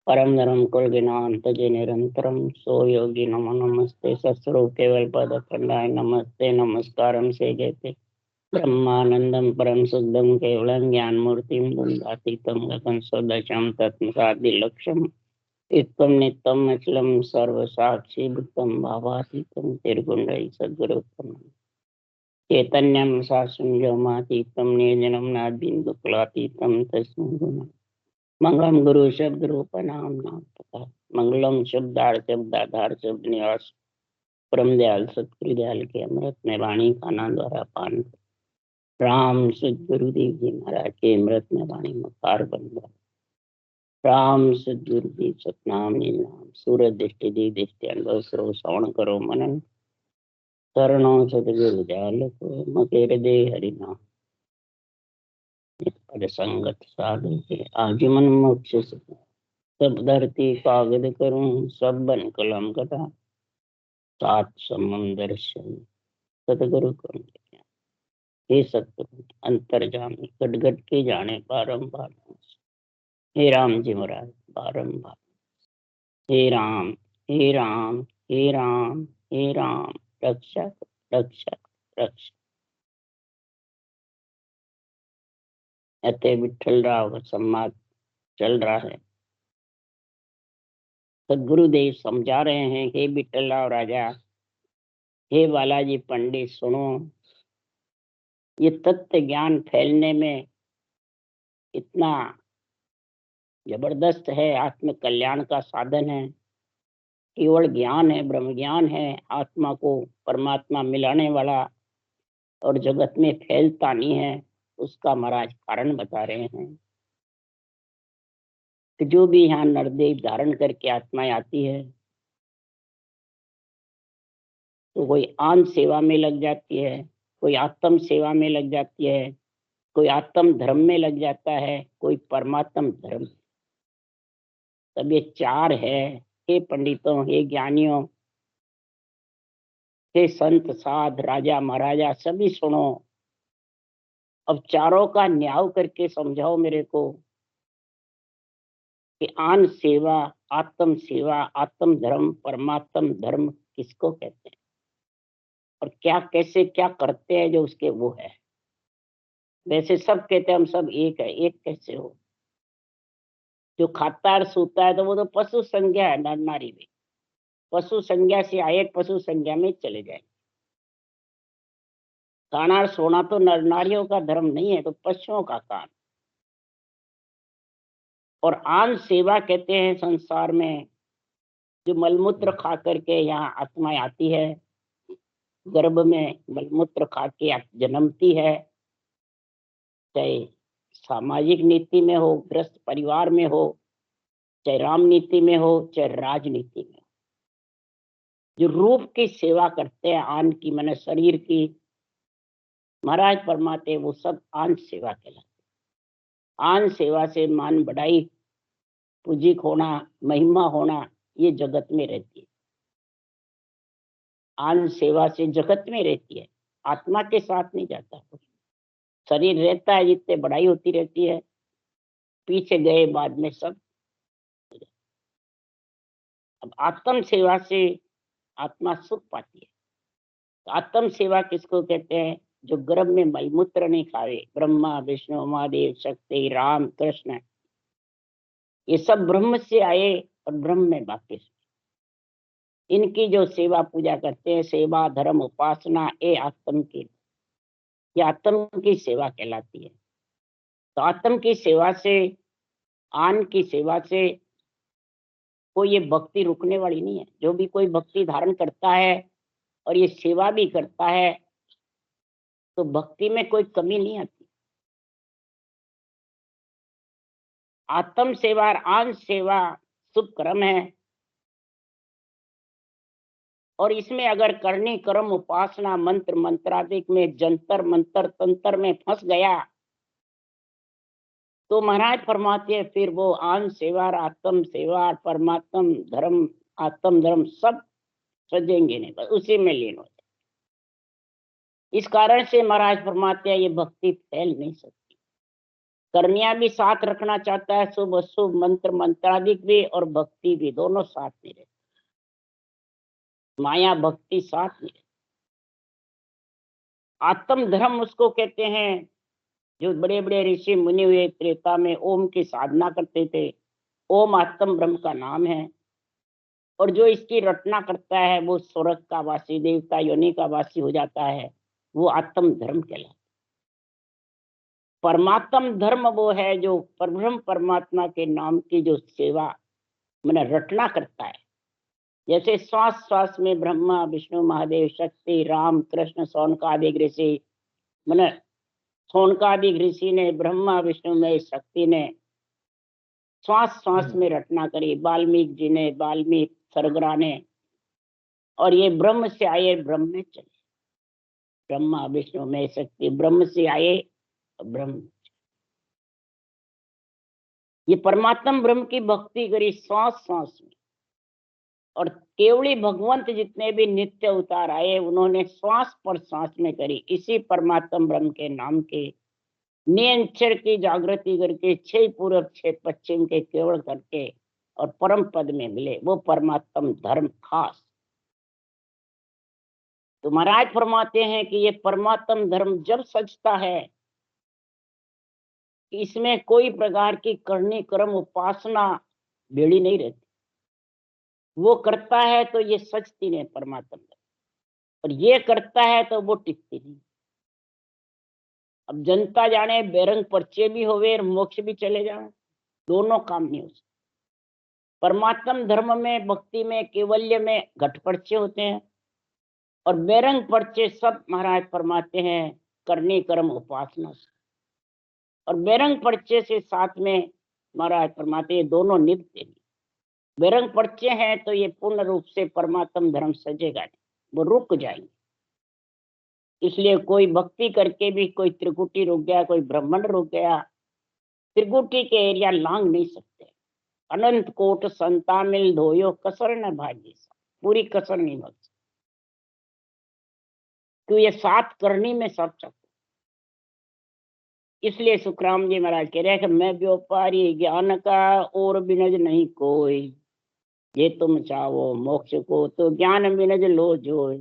परम धर्म कुलगिनाम तजे निरंतरम सो योगी नमो नमस्ते सस्वरूप केवल पद खंडाय नमस्ते नमस्कारम से जयते ब्रह्मानंदम परम शुद्धम केवलम ज्ञान मूर्तिम बुंदातीतम गगन सदशम तत्मसादि लक्ष्यम इत्तम नित्यम अचलम सर्व साक्षी भूतम भावातीतम तिरगुंडई सद्गुरुतम चैतन्यम शासन व्योमातीतम निर्जनम नादिंदु कुलातीतम तस्मै गुणम् मंगलम गुरु शब्द रूप नाम नाम प्रकार मंगलम शब्दार शब्दाधार शब्द निवास परम दयाल सतगुरु दयाल के अमृत में वाणी खाना द्वारा पान राम सदगुरुदेव जी महाराज के अमृत में वाणी मकार बन राम सदगुरुदेव सतनाम नाम सूरज दृष्टि देव दृष्टि अनुभव सर्व श्रवण करो मनन शरणों सतगुरु दयाल को मकेर दे हरिनाम पद संगत साधु के आजीवन मोक्ष सब धरती कागज करूं सब बन कलम कटा सात समंदर सतगुरु करूं हे सतगुरु अंतर्जामी गट के जाने बारंबार हे राम जी महाराज बारंबार हे राम हे राम हे राम हे राम रक्षक रक्षक रक्षक ऐसे विठल राव संवाद चल रहा है। सदगुरुदेव समझा रहे हैं हे विठल राव राजा, हे बालाजी पंडित सुनो, ये तत्व ज्ञान फैलने में इतना जबरदस्त है, आत्म कल्याण का साधन है, केवल ज्ञान है, ब्रह्म ज्ञान है, आत्मा को परमात्मा मिलाने वाला और जगत में फैलता नहीं है, उसका महाराज कारण बता रहे हैं कि जो भी यहाँ नरदेव धारण करके आत्माएं आती है तो कोई आन सेवा में लग जाती है, कोई आत्म सेवा में लग जाती है, कोई आत्म धर्म में लग जाता है, कोई परमात्म धर्म। तब ये चार है। हे पंडितों, हे ज्ञानियों, हे संत साध राजा महाराजा सभी सुनो, अब चारों का न्याय करके समझाओ मेरे को कि आन सेवा, आत्म सेवा, आत्म धर्म, परमात्म धर्म किसको कहते हैं और क्या कैसे क्या करते हैं जो उसके वो है। वैसे सब कहते हैं हम सब एक है, एक कैसे हो? जो खाता है सोता है तो वो तो पशु संज्ञा है, नर नारी में पशु संज्ञा से आए पशु संज्ञा में चले जाए। खाना सोना तो नर नारियों का धर्म नहीं है, तो पशुओं का काम। और आन सेवा कहते हैं संसार में जो मलमूत्र खा करके यहाँ आत्माएं आती है, गर्भ में मलमूत्र खा के जन्मती है, चाहे सामाजिक नीति में हो, ग्रस्त परिवार में हो, चाहे राम नीति में हो, चाहे राजनीति में हो, जो रूप की सेवा करते हैं आन की, मैंने शरीर की, महाराज परमाते वो सब आन सेवा कहलाते। आन सेवा से मान बढ़ाई, पूजिक होना, महिमा होना, ये जगत में रहती है। आन सेवा से जगत में रहती है, आत्मा के साथ नहीं जाता। शरीर रहता है, जितने बढ़ाई होती रहती है, पीछे गए बाद में सब। अब आत्म सेवा से आत्मा सुख पाती है। तो आत्म सेवा किसको कहते हैं? जो गर्भ में मलमूत्र नहीं खावे, ब्रह्मा विष्णु महादेव शक्ति राम कृष्ण, ये सब ब्रह्म से आए और ब्रह्म में वापिस। इनकी जो सेवा पूजा करते हैं, सेवा धर्म उपासना, ये आत्म की, ये आत्म की सेवा कहलाती है। तो आत्म की सेवा से, आन की सेवा से कोई ये भक्ति रुकने वाली नहीं है। जो भी कोई भक्ति धारण करता है और ये सेवा भी करता है तो भक्ति में कोई कमी नहीं आती। आत्म सेवा और आन सेवा शुभ कर्म है, और इसमें अगर करनी कर्म उपासना मंत्र मंत्रादिक में जंतर मंत्र तंत्र में फंस गया तो महाराज फरमाते हैं फिर वो आन सेवा, आत्म सेवा, परमात्म धर्म, आत्म धर्म सब सजेंगे नहीं, बस उसी में लीन हो जाए। इस कारण से महाराज फरमाते हैं ये भक्ति फैल नहीं सकती। कर्मिया भी साथ रखना चाहता है, शुभ अशुभ मंत्र मंत्रादिक भी और भक्ति भी, दोनों साथ में रहते, माया भक्ति साथ में। आत्म धर्म उसको कहते हैं, जो बड़े बड़े ऋषि मुनि हुए त्रेता में ओम की साधना करते थे, ओम आत्म ब्रह्म का नाम है। और जो इसकी रचना करता है वो स्वर्ग का वासी, देवता योनि का वासी हो जाता है, वो आत्म धर्म कहलाता है। परमात्म धर्म वो है जो परब्रह्म परमात्मा के नाम की जो सेवा मैंने रचना करता है। जैसे श्वास श्वास में ब्रह्मा विष्णु महादेव शक्ति राम कृष्ण सौनकादिक ऋषि, मैंने सौनकादिक ऋषि ने ब्रह्मा विष्णु में शक्ति ने श्वास श्वास में रचना करी, वाल्मीकि जी ने, वाल्मीकि सरगरा ने, और ये ब्रह्म से आए ब्रह्म में चले। ब्रह्मा विष्णु में शक्ति, ब्रह्म से आए ब्रह्म। ये परमात्म ब्रह्म की भक्ति करी श्वास श्वास में। और केवली भगवंत जितने भी नित्य उतार आए उन्होंने श्वास पर श्वास में करी, इसी परमात्म ब्रह्म के नाम के नियंचर की जागृति करके 6 पूर्व 6 पश्चिम के केवल करके और परम पद में मिले, वो परमात्म धर्म खास। तो महाराज फरमाते हैं कि ये परमात्म धर्म जब सजता है, इसमें कोई प्रकार की करनी कर्म उपासना बेड़ी नहीं रहती, वो करता है तो ये सचती नहीं परमात्मा, और ये करता है तो वो टिकती नहीं। अब जनता जाने बेरंग पर्चे भी होवे और मोक्ष भी चले जाए, दोनों काम नहीं हो सकते। परमात्म धर्म में भक्ति में केवल्य में घट पर्चे होते हैं, और बेरंग पर्चे सब महाराज फरमाते हैं करनी कर्म उपासना से। और बेरंग पर्चे से साथ में महाराज फरमाते हैं दोनों निभते नहीं। बेरंग पर्चे हैं तो ये पूर्ण रूप से परमात्म धर्म सजेगा नहीं, वो रुक जाएंगे। इसलिए कोई भक्ति करके भी कोई त्रिकुटी रुक गया, कोई ब्राह्मण रुक गया, त्रिकुटी के एरिया लांग नहीं सकते। अनंत कोट संता मिल धोयो कसर न भागी, पूरी कसर नहीं भाग सकती, क्यों ये 7 करनी में सब सकते। इसलिए सुखराम जी महाराज कह रहे हैं कि मैं व्यापारी ज्ञान का और बिनज नहीं कोई, ये तुम चाहो मोक्ष को तो ज्ञान बिनज लो जोय,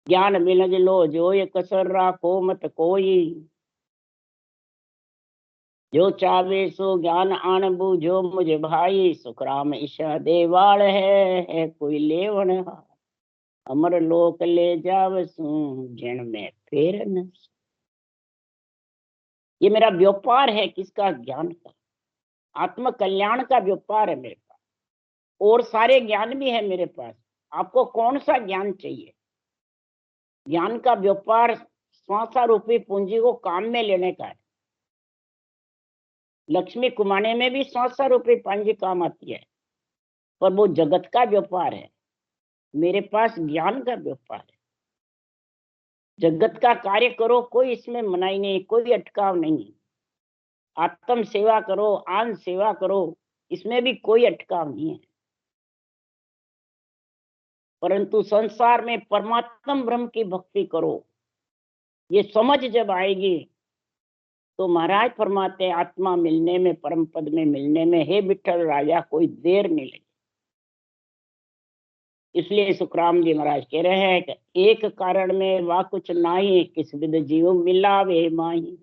ज्ञान बिनज लो जोय कसर राखो मत कोई, जो चावे सो ज्ञान आन बूझो मुझे भाई, सुखराम ईशा देवाल है कोई लेवन हार, अमर लोक ले जाव सू जिन में फेर न। ये मेरा व्यापार है किसका? ज्ञान का, आत्म कल्याण का व्यापार है मेरे पास, और सारे ज्ञान भी है मेरे पास। आपको कौन सा ज्ञान चाहिए? ज्ञान का व्यापार श्वासा रूपी पूंजी को काम में लेने का है। लक्ष्मी कुमाने में भी श्वासा रूपी पूंजी काम आती है, पर वो जगत का व्यापार है। मेरे पास ज्ञान का व्यापार है। जगत का कार्य करो, कोई इसमें मनाही नहीं, कोई अटकाव नहीं। आत्म सेवा करो, आन सेवा करो, इसमें भी कोई अटकाव नहीं है। परंतु संसार में परमात्म ब्रह्म की भक्ति करो, ये समझ जब आएगी तो महाराज फरमाते आत्मा मिलने में, परम पद में मिलने में, हे विठल राजा कोई देर नहीं लगी। इसलिए सुखराम जी महाराज कह रहे हैं कि एक कारण में वा कुछ नाही, किस विद जीव मिला वे माही,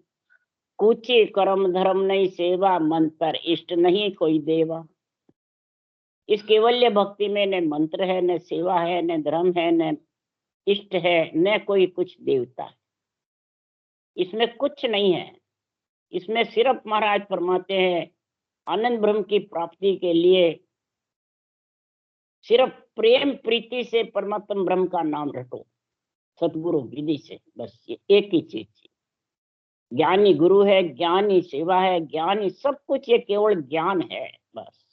कुछ कर्म धर्म नहीं सेवा, मन पर इष्ट नहीं कोई देवा। इस केवल्य भक्ति में न मंत्र है, न सेवा है, न धर्म है, न इष्ट है, न कोई कुछ देवता है। इसमें कुछ नहीं है। इसमें सिर्फ महाराज फरमाते हैं आनंद ब्रह्म की प्राप्ति के लिए सिर्फ प्रेम प्रीति से परमात्म ब्रह्म का नाम रटो, सतगुरु विधि से, बस ये एक ही चीज। ज्ञानी गुरु है, ज्ञानी सेवा है, ज्ञानी सब कुछ, ये केवल ज्ञान है बस।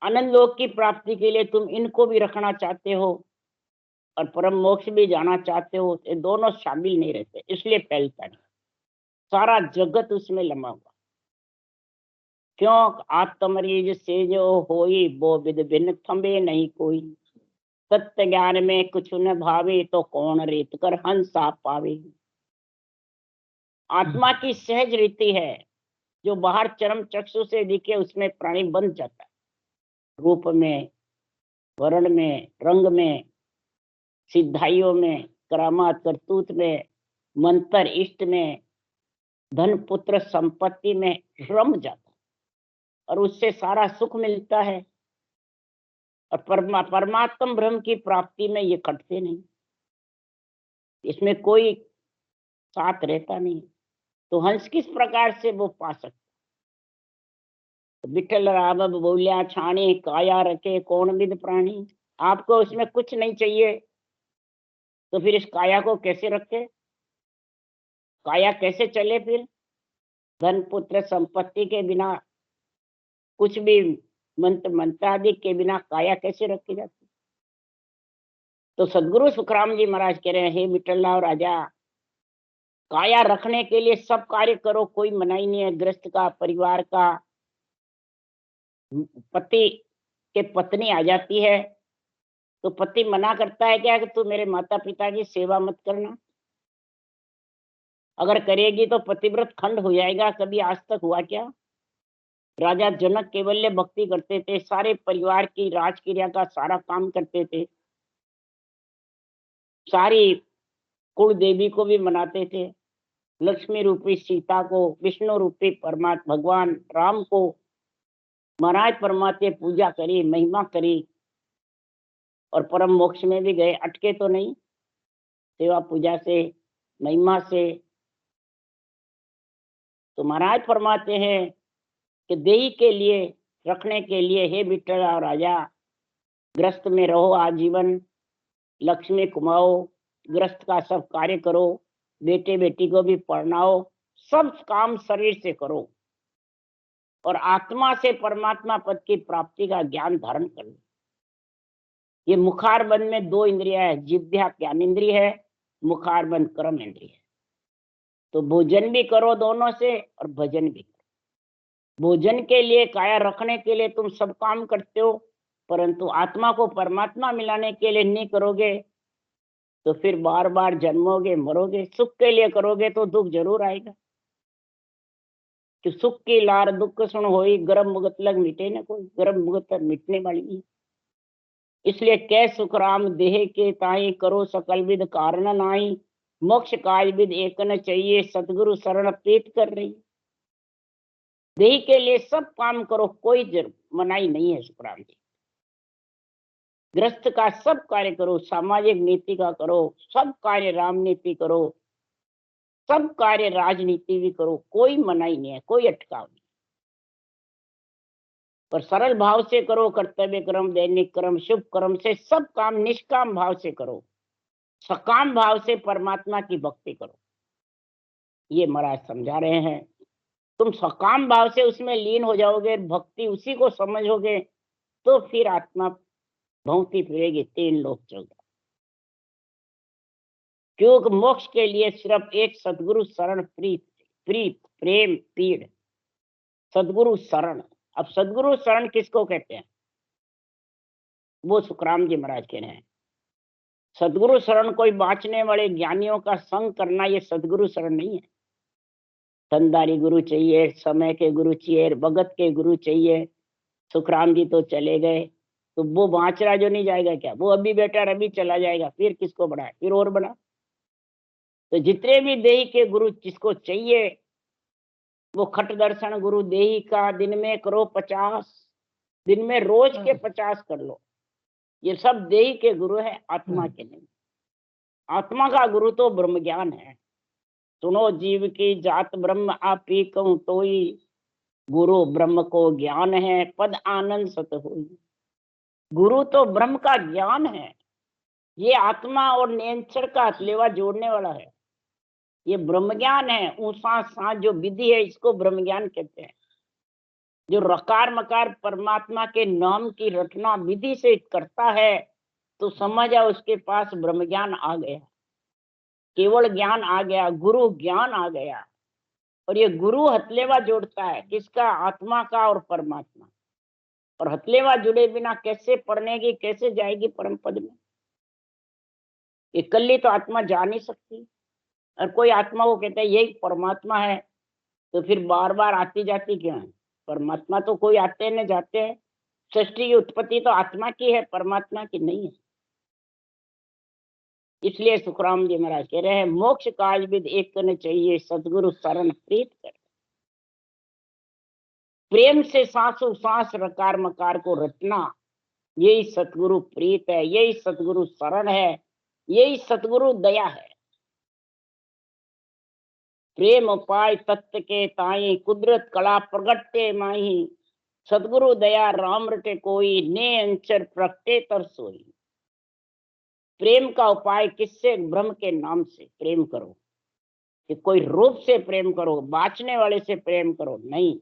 आनंद लोक की प्राप्ति के लिए तुम इनको भी रखना चाहते हो और परम मोक्ष भी जाना चाहते हो, ये दोनों शामिल नहीं रहते, इसलिए फैलता नहीं। सारा जगत उसमें लमा हुआ। क्यों? आत्मरीज से जो होई वो विद भिन्न थम्बे नहीं कोई, सत्य ज्ञान में कुछ न भावे तो कौन रीत कर हंसा पावे। आत्मा की सहज रीति है, जो बाहर चरम चक्षु से दिखे उसमें प्राणी बन जाता है, रूप में, वर्ण में, रंग में, सिद्धाइयों में, करामात करतूत में, मंत्र इष्ट में, धन पुत्र संपत्ति में रम जाता है और उससे सारा सुख मिलता है। और परमात्म ब्रह्म की प्राप्ति में ये कटते नहीं, इसमें कोई साथ रहता नहीं। तो हंस किस प्रकार से वो पा सकता? विठल राम बोलिया छाणी काया रखे कौन विद प्राणी। आपको उसमें कुछ नहीं चाहिए तो फिर इस काया को कैसे रखे? काया कैसे चले फिर? धन पुत्र संपत्ति के बिना, कुछ भी मंत्र मंत्रादि के बिना काया कैसे रखी जाती? तो सदगुरु सुखराम जी महाराज कह रहे हैं, हे विठल राजा, काया रखने के लिए सब कार्य करो, कोई मनाही नहीं है। गृहस्थ का, परिवार का, पति के पत्नी आ जाती है तो पति मना करता है क्या कि तू मेरे माता पिता की सेवा मत करना? अगर करेगी तो पतिव्रत खंड हो जाएगा। कभी आज तक हुआ क्या? राजा जनक केवल्य भक्ति करते थे, सारे परिवार की राजक्रिया का सारा काम करते थे, सारी कुल देवी को भी मनाते थे, लक्ष्मी रूपी सीता को, विष्णु रूपी परमात्मा भगवान राम को महाराज परमात्मा पूजा करी, महिमा करी और परम मोक्ष में भी गए, अटके तो नहीं सेवा पूजा से, महिमा से। तो महाराज फरमाते हैं कि देही के लिए, रखने के लिए, हे विठल और राजा, ग्रस्त में रहो आजीवन, लक्ष्मी कमाओ, ग्रस्त का सब कार्य करो, बेटे बेटी को भी पढ़ाओ, सब काम शरीर से करो और आत्मा से परमात्मा पद की प्राप्ति का ज्ञान धारण कर लो। ये मुखारबंद में दो इंद्रिया है, जिह्वा ज्ञान इंद्रिय है, मुखारबंद कर्म इंद्रिय है। तो भोजन भी करो दोनों से और भजन भी करो। भोजन के लिए, काया रखने के लिए तुम सब काम करते हो, परंतु आत्मा को परमात्मा मिलाने के लिए नहीं करोगे तो फिर बार बार जन्मोगे, मरोगे। सुख के लिए करोगे तो दुख जरूर आएगा, कि सुख की लार दुख सुन होई, गरम मुगत लग मिटे न कोई। गरम मुगत मिटने वाली है, इसलिए कै सुख राम देह के ताई, करो सकल विद कारण नाई। मोक्ष काज विद एक न चाहिए, सतगुरु शरण प्रीत कर रही। देह के लिए सब काम करो, कोई मनाही नहीं है सुखराम जी। गृहस्थ का सब कार्य करो, सामाजिक नीति का करो, सब कार्य राम नीति करो, सब कार्य राजनीति भी करो, कोई मनाही नहीं है, कोई अटकाव नहीं। पर सरल भाव से करो, कर्तव्य कर्म, दैनिक कर्म, शुभ कर्म से सब काम निष्काम भाव से करो, सकाम भाव से परमात्मा की भक्ति करो। ये महाराज समझा रहे हैं। तुम सकाम भाव से उसमें लीन हो जाओगे, भक्ति उसी को समझोगे, तो फिर आत्मा भौंती फिरेगी, तीन लोक चलता। क्योंकि मोक्ष के लिए सिर्फ एक सदगुरु शरण प्रीत, प्रीत प्रेम पीड़, सदगुरु शरण। अब सदगुरु शरण किसको कहते हैं? वो सुखराम जी महाराज कह रहे हैं, सदगुरु शरण कोई बाँचने वाले ज्ञानियों का संग करना, ये सदगुरु शरण नहीं है। धनदारी गुरु चाहिए, समय के गुरु चाहिए, भगत के गुरु चाहिए। सुखराम जी तो चले गए, तो वो बाँच रहा जो नहीं जाएगा क्या? वो अभी बेटा अभी चला जाएगा, फिर किसको बढ़ाए, फिर और बढ़ा। तो जितने भी देही के गुरु जिसको चाहिए, वो खट दर्शन गुरु देही का दिन में करो 50, दिन में रोज के 50 कर लो। ये सब देही के गुरु है, आत्मा के नहीं। आत्मा का गुरु तो ब्रह्म ज्ञान है। सुनो जीव की जात ब्रह्म आप ही कहूं तोई, गुरु ब्रह्म को ज्ञान है, पद आनंद सत होई। गुरु तो ब्रह्म का ज्ञान है, ये आत्मा और नेचर का हथलेवा जोड़ने वाला है। ये ब्रह्म ज्ञान है। ऊसा सांस जो विधि है, इसको ब्रह्म ज्ञान कहते हैं। जो रकार मकार परमात्मा के नाम की रचना विधि से करता है, तो समझ आ उसके पास ब्रह्म ज्ञान आ गया, केवल ज्ञान आ गया, गुरु ज्ञान आ गया। और ये गुरु हथलेवा जोड़ता है, किसका? आत्मा का और परमात्मा। और हथलेवा जुड़े बिना कैसे पढ़ने की, कैसे जाएगी परम पद में? इकल्ली तो आत्मा जा नहीं सकती। और कोई आत्मा को कहता है यही परमात्मा है, तो फिर बार बार आती जाती क्यों है? परमात्मा तो कोई आते न जाते हैं। सृष्टि की उत्पत्ति तो आत्मा की है, परमात्मा की नहीं है। इसलिए सुखराम जी महाराज कह रहे हैं, मोक्ष काज विद एक करने चाहिए, सदगुरु शरण प्रीत कर। प्रेम से सांसों सांस रकार मकार को रटना, यही सतगुरु प्रीत है, यही सतगुरु शरण है, यही सतगुरु दया है। प्रेम उपाय तत्व के ताई, कुदरत कला प्रगटे माही, सतगुरु दया राम रटे कोई, ने अंचर प्रगटे तर सोई। प्रेम का उपाय किससे? ब्रह्म के नाम से प्रेम करो, कि कोई रूप से प्रेम करो, बाँचने वाले से प्रेम करो नहीं।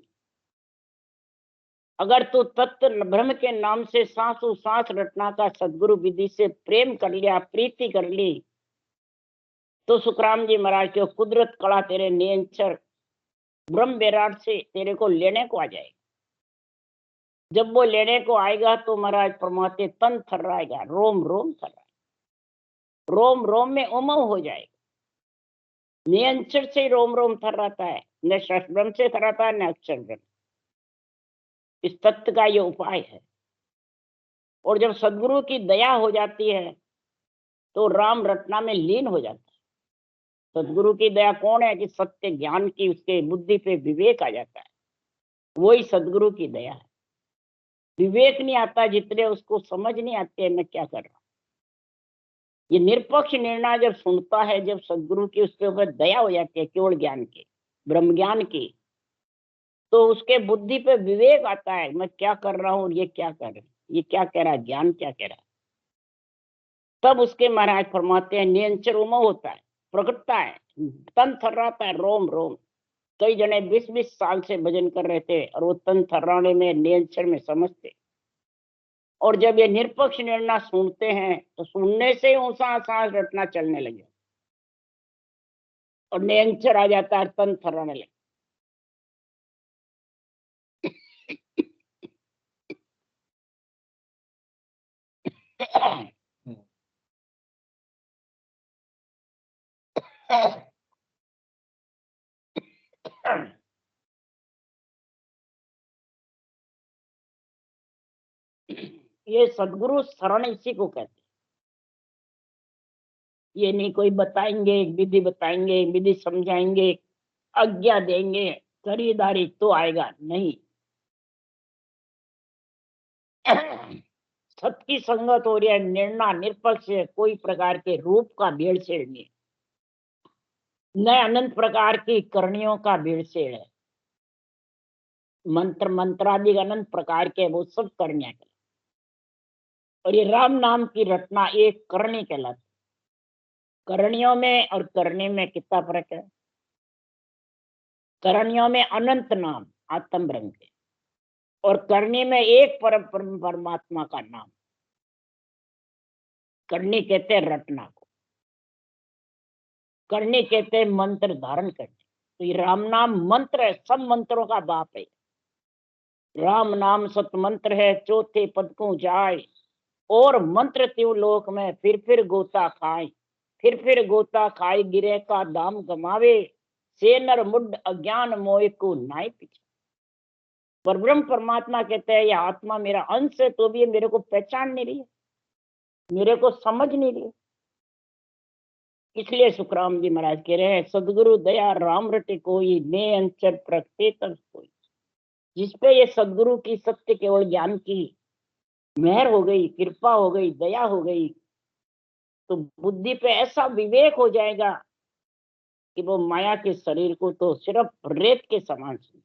अगर तू तत्व ब्रह्म के नाम से सांसों सांस रटना का सदगुरु विधि से प्रेम कर लिया, प्रीति कर ली, तो सुखराम जी महाराज के कुदरत कला तेरे नियंत्रण ब्रह्म विराट से तेरे को लेने को आ जाएगा। जब वो लेने को आएगा तो महाराज परमात्मा तन थर्राएगा, रोम रोम थर्राएगा, रोम रोम में उमंग हो जाएगा। नियंत्रण से रोम रोम थर्राता है, न शस्त्र ब्रह्म से थर्राता है, न अक्षर ब्रह्म। इस तत्व का ये उपाय है। और जब सदगुरु की दया हो जाती है तो राम रटना में लीन हो जाता है। सदगुरु की दया कौन है? कि सत्य ज्ञान की उसके बुद्धि पे विवेक आ जाता है, वही सदगुरु की दया है। विवेक नहीं आता जितने उसको समझ नहीं आती है मैं क्या कर रहा हूं। ये निरपक्ष निर्णय जब सुनता है, जब सदगुरु की उसके ऊपर दया हो जाती है, केवल ज्ञान की, ब्रह्म ज्ञान की, तो उसके बुद्धि पे विवेक आता है, मैं क्या कर रहा हूँ, ये क्या कर रहा है, ये क्या कह रहा है, ज्ञान क्या कह रहा है। तब उसके महाराज फरमाते हैं नियंचर उमंग होता है, प्रकटता है, तन थर्राता है, रोम रोम। कई जने 20-20 साल से भजन कर रहे थे और वो तन थर्राने में नियंत्रण में समझते। और जब ये निरपक्ष निर्णय सुनते हैं तो सुनने से ऊंचा सांस रटना चलने लगे और नियंत्रण आ जाता है, तन थर्राने लगे। ये सदगुरु शरण इसी को कहते हैं। ये नहीं कोई बताएंगे, विधि बताएंगे, विधि समझाएंगे, आज्ञा देंगे, खरीदारी तो आएगा नहीं। सत्य संगत हो रही है, निर्णय निरपक्ष है, कोई प्रकार के रूप का भेड़सेड़ नहीं, न अनंत प्रकार की करणियों का भेड़सेड़ है। मंत्र मंत्रादि अनंत प्रकार के वो सब करनिया के, और ये राम नाम की रटना एक करनी कहलाती। करणियों में और करने में कितना फर्क है? करणियों में अनंत नाम आत्म ब्रह्म के, और करने में एक परमात्मा का नाम। करनी कहते हैं रटना को, करनी कहते हैं मंत्र धारण करने। तो ये राम नाम मंत्र है, सब मंत्रों का बाप है। राम नाम सत मंत्र है, चौथे पद को जाए, और मंत्र त्यों लोक में फिर गोता खाए, फिर गोता खाए गिरे का दाम गमावे, से नर मुड अज्ञान मोह को नाय पीछे। पर ब्रह्म परमात्मा कहते हैं ये आत्मा मेरा अंश है, तो भी ये मेरे को पहचान नहीं रही है, मेरे को समझ नहीं रही। इसलिए सुखराम जी महाराज कह रहे हैं, सदगुरु दया राम रटे कोई, ने अंचर प्रगटे तर कोई। जिसपे ये सदगुरु की सत्य केवल ज्ञान की मेहर हो गई, कृपा हो गई, दया हो गई, तो बुद्धि पे ऐसा विवेक हो जाएगा कि वो माया के शरीर को तो सिर्फ रेत के समान समझे।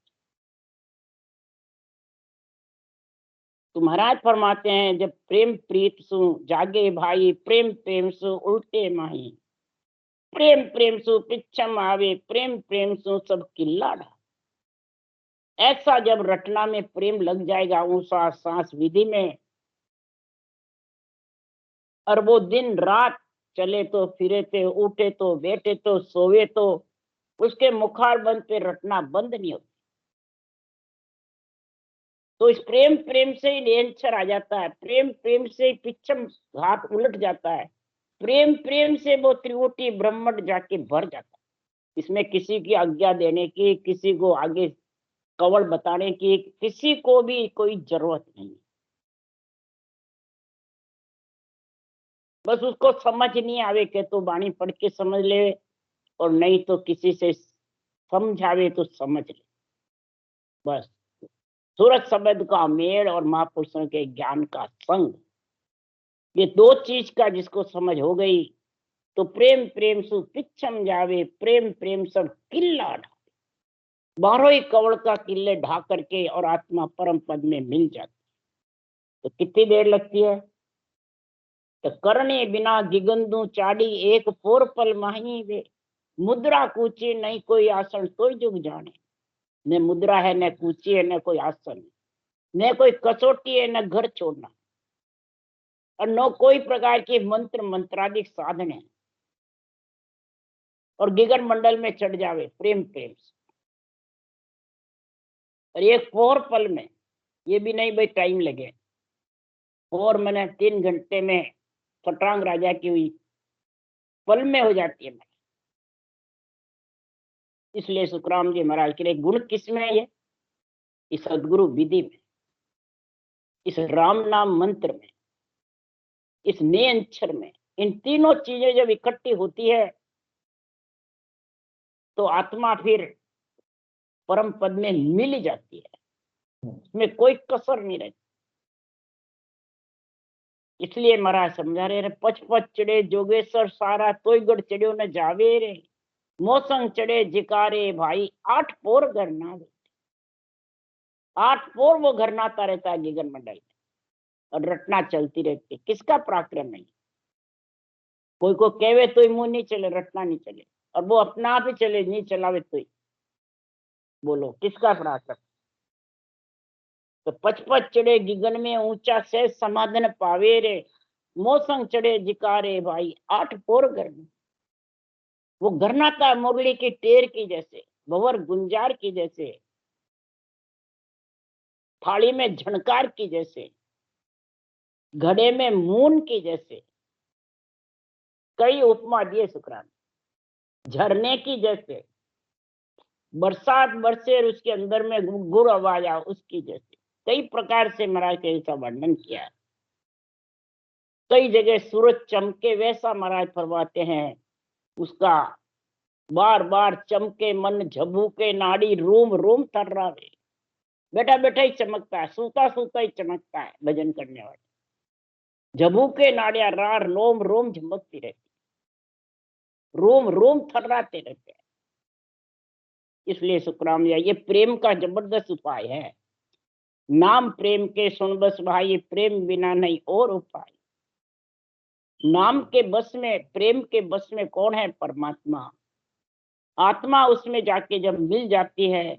तो महाराज फरमाते हैं, जब प्रेम प्रीत सु जागे भाई, प्रेम प्रेम सु उल्टे माही, प्रेम प्रेम सु पिछम आवे, प्रेम प्रेम सु सब किल्ला ढा। ऐसा जब रटना में प्रेम लग जाएगा, ऊंचा सांस विधि में, और वो दिन रात चले तो फिरे तो, उठे तो, बैठे तो, सोवे तो, उसके मुखार बंद पे रटना बंद नहीं होता। तो इस प्रेम प्रेम से ही नियंत्रण आ जाता है, प्रेम प्रेम से पिछम हाथ उलट जाता है, प्रेम प्रेम से वो त्रिवटी ब्रह्मंड जाके भर जाता है। इसमें किसी की आज्ञा देने की, किसी को आगे कवड़ बताने की किसी को भी कोई जरूरत नहीं। बस उसको समझ नहीं आवे के तो बाणी पढ़ के समझ ले, और नहीं तो किसी से समझावे तो समझ ले। बस सूरज शब्द का मेल और महापुरुषों के ज्ञान का संग, ये दो चीज का जिसको समझ हो गई तो प्रेम प्रेम सु पिछम जावे, प्रेम प्रेम सब किल्ला ढा, बारह ही कवड़ का किले ढा करके और आत्मा परम पद में मिल जाती। तो कितनी देर लगती है? तो करने बिना गिगंदू चाड़ी, एक पोर पल माही वे, मुद्रा कूची नहीं कोई आसन तो जुग जाने। न मुद्रा है, न कूची है, न कोई आसन, न कोई कसौटी है, न घर छोड़ना, और न कोई प्रकार की मंत्र मंत्रादिक साधन है, और गिगन मंडल में चढ़ जावे प्रेम प्रेम से। और एक पोर पल में, ये भी नहीं भाई टाइम लगे, और मैंने 3 घंटे में खटरांग राजा की हुई पल में हो जाती है। इसलिए सुखराम जी महाराज के गुण किसमें है? ये इस सदगुरु विधि में, इस राम नाम मंत्र में, इस नियंत्रण में। इन तीनों चीजें जब इकट्ठी होती है तो आत्मा फिर परम पद में मिल जाती है, उसमें कोई कसर नहीं रहती। इसलिए महाराज समझा रहे, पच पच चढ़े जोगेश्वर सारा, तोय गढ़ चढ़ियो न जावे रे, मौसम चढ़े जिकारे भाई, 8 पोर घर ना, 8 पोर वो घर नाता रहता है गिगन मंडल में, और रटना चलती रहती है। किसका पराक्रम नहीं? कोई को कहवे तो मुंह नहीं चले, रटना नहीं चले, और वो अपना आप ही चले, नहीं चलावे तो। बोलो किसका पराक्रम? तो पचपच चढ़े गिगन में ऊंचा से समाधान पावे रे, मौसम चढ़े जिकारे भाई, 8 पोर घर में। वो घरनाता मोगली की टेर की जैसे, भंवर गुंजार की जैसे, थाली में झनकार की जैसे, घड़े में मून की जैसे, कई उपमा दिए सुखराम। झरने की जैसे, बरसात बरसे और उसके अंदर में गुड़ आवाज आ, उसकी जैसे कई प्रकार से महाराज के ऐसा वर्णन किया है। कई जगह सूरज चमके वैसा महाराज फरमाते हैं, उसका बार बार चमके मन झबूके, नाड़ी रूम रूम थर्रावे। बैठा बैठा ही चमकता है, सूता सूता ही चमकता है भजन करने वाले। झबूके नाड़िया रार रोम रोम झमकती रहती, रोम रोम थर्राते रहते हैं। इसलिए सुखराम जी, ये प्रेम का जबरदस्त उपाय है। नाम प्रेम के सुन बस भाई, प्रेम बिना नहीं और उपाय। नाम के बस में, प्रेम के बस में कौन है? परमात्मा। आत्मा उसमें जाके जब मिल जाती है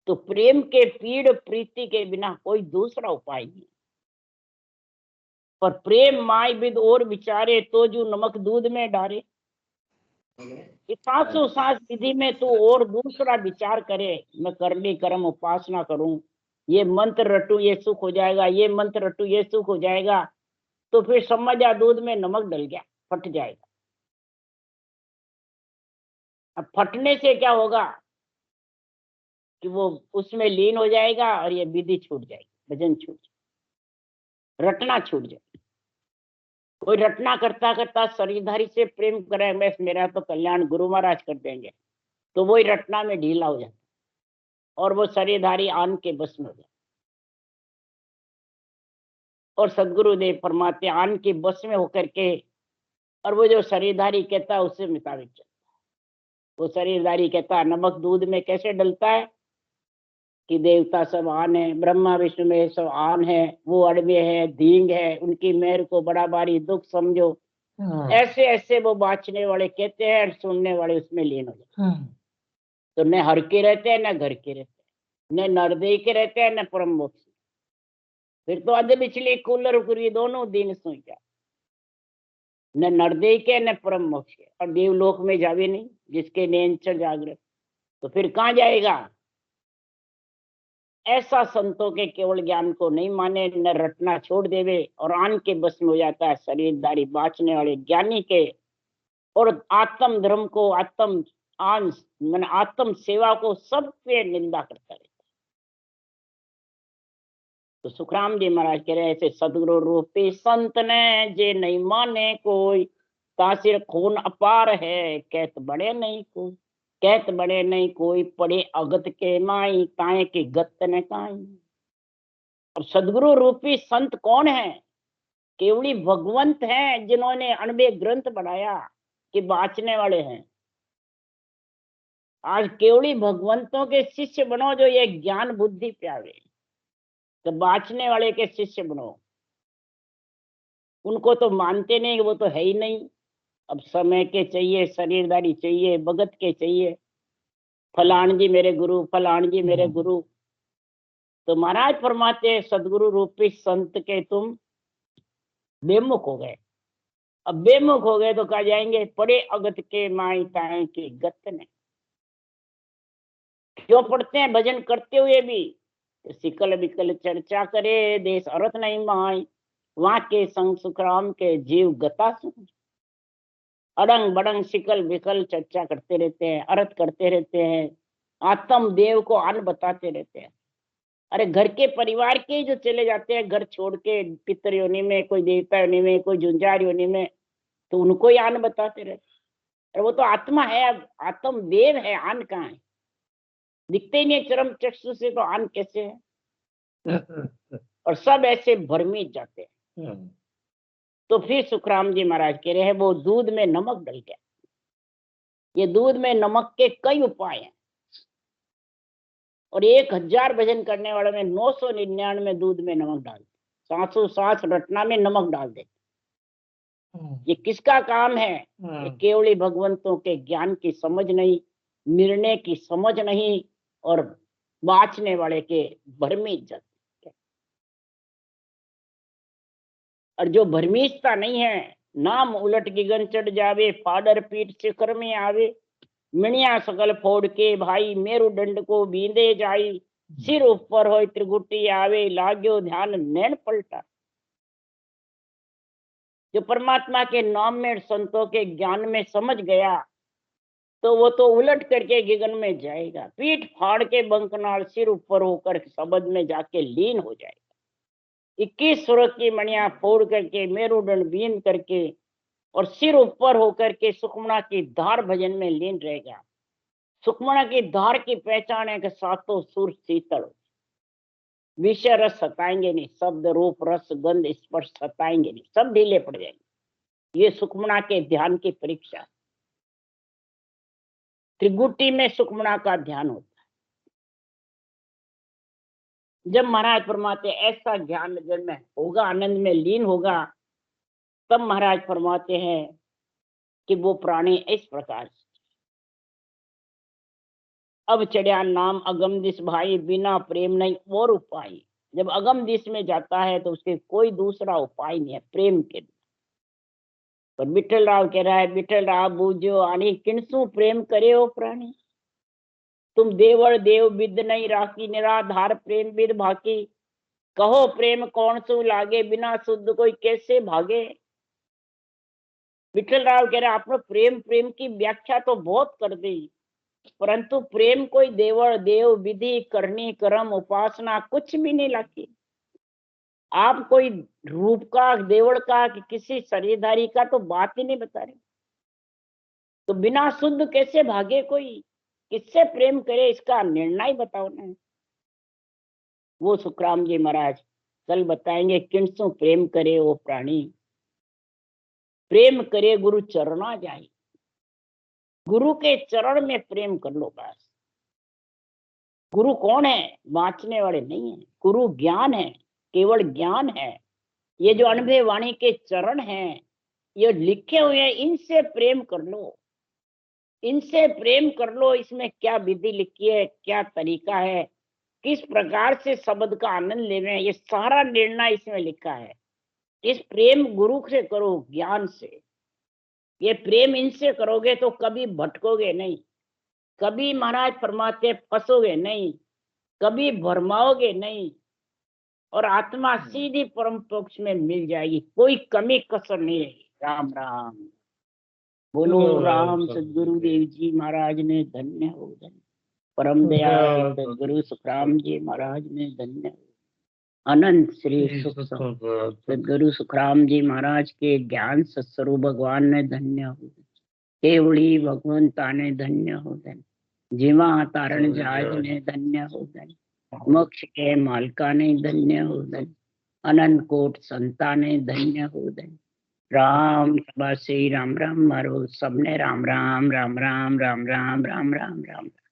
तो प्रेम के पीड़ प्रीति के बिना कोई दूसरा उपाय नहीं। पर प्रेम माय विद और विचारे, तो जो नमक दूध में डारे। सांसों सांस विधि में तो और दूसरा विचार करे, मैं करनी कर्म उपासना करूं, ये मंत्र रटू ये सुख हो जाएगा, ये मंत्र रटू ये सुख हो जाएगा, तो फिर समझ आ दूध में नमक डल गया, फट जाएगा। अब फटने से क्या होगा कि वो उसमें लीन हो जाएगा और ये विधि छूट जाएगी, भजन छूट जाएगा, रटना छूट जाएगा। कोई रटना करता करता शरीरधारी से प्रेम करे, मैं मेरा तो कल्याण गुरु महाराज कर देंगे, तो वही रटना में ढीला हो जाता और वो शरीरधारी आन के बस में हो जाता। और सदगुरुदेव फरमाते आन के बस में होकर के, और वो जो शरीरधारी कहता है उससे मुताबिक चलता है। वो शरीरधारी कहता है नमक दूध में कैसे डलता है कि देवता सब आन है, ब्रह्मा विष्णु में सब आन है, वो अड़बे है, धींग है, उनकी मेहर को बड़ा भारी दुख समझो। ऐसे ऐसे वो बाँचने वाले कहते हैं, और सुनने वाले उसमें लीन हो जाते। तो न हर के रहते हैं, न घर के रहते हैं, न नरदेय के रहते हैं, न परम मोक्ष। फिर तो अध बिचली कूलर उकरी दोनों दिन सोई जा, न नरदेय के न परम मोक्ष के, और देवलोक में जावे नहीं जिसके नेंचर जागृत, तो फिर कहाँ जाएगा? ऐसा संतों के केवल ज्ञान को नहीं माने, न रटना छोड़ देवे और आन के बस में हो जाता है शरीरधारी बाँचने वाले ज्ञानी के और आत्म धर्म को, आत्म अंश मैंने आत्म सेवा को सब पे निंदा करता रहता। तो सुखराम जी महाराज कह रहे ऐसे सदगुरु रूपी संत ने जे नहीं माने कोई, तासिर खून अपार है कहत बड़े नहीं कोई, कहत बड़े नहीं कोई, पड़े अगत के माई ताए की गत न काई। और सदगुरु रूपी संत कौन है? केवली भगवंत हैं जिन्होंने अनबे ग्रंथ बनाया कि बाँचने वाले हैं। आज केवली भगवंतों के शिष्य बनो जो ये ज्ञान बुद्धि प्यारे, तो बाँचने वाले के शिष्य बनो। उनको तो मानते नहीं, वो तो है ही नहीं। अब समय के चाहिए, शरीरदारी चाहिए, भगत के चाहिए, फलान जी मेरे गुरु, फलान जी मेरे गुरु। तो महाराज फरमाते सदगुरु रूपी संत के तुम बेमुख हो गए। अब बेमुख हो गए तो कहा जाएंगे पड़े अगत के माई ताए की गत ने। क्यों पढ़ते हैं भजन करते हुए भी? तो सिकल बिकल चर्चा करे देश अर्थ नहीं माई, वहां के संग सुखराम के जीव गता सुन। अड़ंग बड़ंग सिकल बिकल चर्चा करते रहते हैं, अर्थ करते रहते हैं, आत्म देव को अन्न बताते रहते हैं। अरे घर के परिवार के जो चले जाते हैं घर छोड़ के, पितर योनि में, कोई देवता योनि में, कोई झुंझार योनि में, तो उनको ही अन्न बताते रहते। अरे वो तो आत्मा है, अब आत्म देव है, अन्न कहाँ है? दिखते ही नहीं चरम चक्षु से, तो अन्न कैसे है? और सब ऐसे भ्रमित जाते हैं। तो फिर सुखराम जी महाराज कह रहे हैं वो दूध में नमक डल गया। ये दूध में नमक के कई उपाय हैं, और 1000 भजन करने वाले में 999 दूध में नमक डाल, 707 रटना में नमक डाल दे। ये किसका काम है? ये केवली भगवंतों के ज्ञान की समझ नहीं, निर्णय की समझ नहीं, और बाँचने वाले के भ्रमित जाते। और जो भ्रमिष्ठता नहीं है, नाम उलट गिगन चढ़ जावे, फाडर पीठ शिखर में आवे, मिणिया सकल फोड़ के भाई मेरु दंड को बींदे जाई, सिर ऊपर हो त्रिगुटी आवे, लागो ध्यान नैन पलटा। जो परमात्मा के नाम में, संतों के ज्ञान में समझ गया, तो वो तो उलट करके गिगन में जाएगा, पीठ फाड़ के बंकनाल सिर ऊपर होकर शब्द में जाके लीन हो जाएगा। 21 सूरत की मणिया फोड़ करके, मेरुदंड बीन करके, और सिर ऊपर होकर के सुखमणा की धार भजन में लीन रहेगा। सुखमणा की धार की पहचान है कि सातों सुर शीतल, विषय रस सताएंगे नहीं, शब्द रूप रस गंध स्पर्श सताएंगे नहीं, सब ढीले पड़ जाएंगे। ये सुखमणा के ध्यान की परीक्षा। त्रिगुटी में सुखमणा का ध्यान होता है। जब महाराज फरमाते ऐसा ज्ञान जब में होगा, आनंद में लीन होगा, तब महाराज फरमाते हैं कि वो प्राणी इस प्रकार से अब चढ़िया नाम अगम दिस भाई, बिना प्रेम नहीं और उपाय। जब अगम दिस में जाता है तो उसके कोई दूसरा उपाय नहीं है प्रेम के। पर विठल राव कह रहा है, विठल राव बूझो आनी किनसु प्रेम करे हो प्राणी, तुम देवल देव विद नहीं राखी, निराधार प्रेम विद भाकी, कहो प्रेम कौन सु लागे, बिना शुद्ध कोई कैसे भागे। विठल राव कह रहे आपने प्रेम प्रेम की व्याख्या तो बहुत कर दी, परंतु प्रेम कोई देवल देव विधि करनी कर्म उपासना कुछ भी नहीं लाती। आप कोई रूप का, देवल का, कि किसी शरीरधारी का तो बात ही नहीं बता रहे। तो बिना शुद्ध कैसे भागे कोई, किससे प्रेम करे, इसका निर्णय बताओ ना। वो सुखराम जी महाराज कल बताएंगे किनसु प्रेम करे वो प्राणी, प्रेम करे गुरु चरणा जाए। गुरु के चरण में प्रेम कर लो बस। गुरु कौन है? बाँचने वाले नहीं है। गुरु ज्ञान है, केवल ज्ञान है। ये जो अनुभव वाणी के चरण हैं, ये लिखे हुए हैं, इनसे प्रेम कर लो, इनसे प्रेम कर लो। इसमें क्या विधि लिखी है, क्या तरीका है, किस प्रकार से शब्द का आनंद लेवे, ये सारा निर्णय इसमें लिखा है। इस प्रेम गुरु से करो, ज्ञान से। ये प्रेम इनसे करोगे तो कभी भटकोगे नहीं, कभी महाराज फरमाते फंसोगे नहीं, कभी भरमाओगे नहीं, और आत्मा सीधी परम पक्ष में मिल जाएगी, कोई कमी कसर नहीं रहेगी। राम राम। बोलो राम सदगुरु देव जी महाराज ने धन्य हो धन्य। परम दयाल सदगुरु सुखराम जी महाराज ने धन्य हो। अनंत श्री सुख सदगुरु सुखराम जी महाराज के ज्ञान सत्स्वरूप भगवान ने धन्य हो। केवड़ी भगवंता ने धन्य हो धन्य। जीवा तारण जहाज ने धन्य हो धन्य। मोक्ष के मालका ने धन्य हो धन्य। अनंत कोट संता ने धन्य हो धन्य। राम सभा से राम राम मारो सबने राम राम राम राम राम राम राम राम राम राम।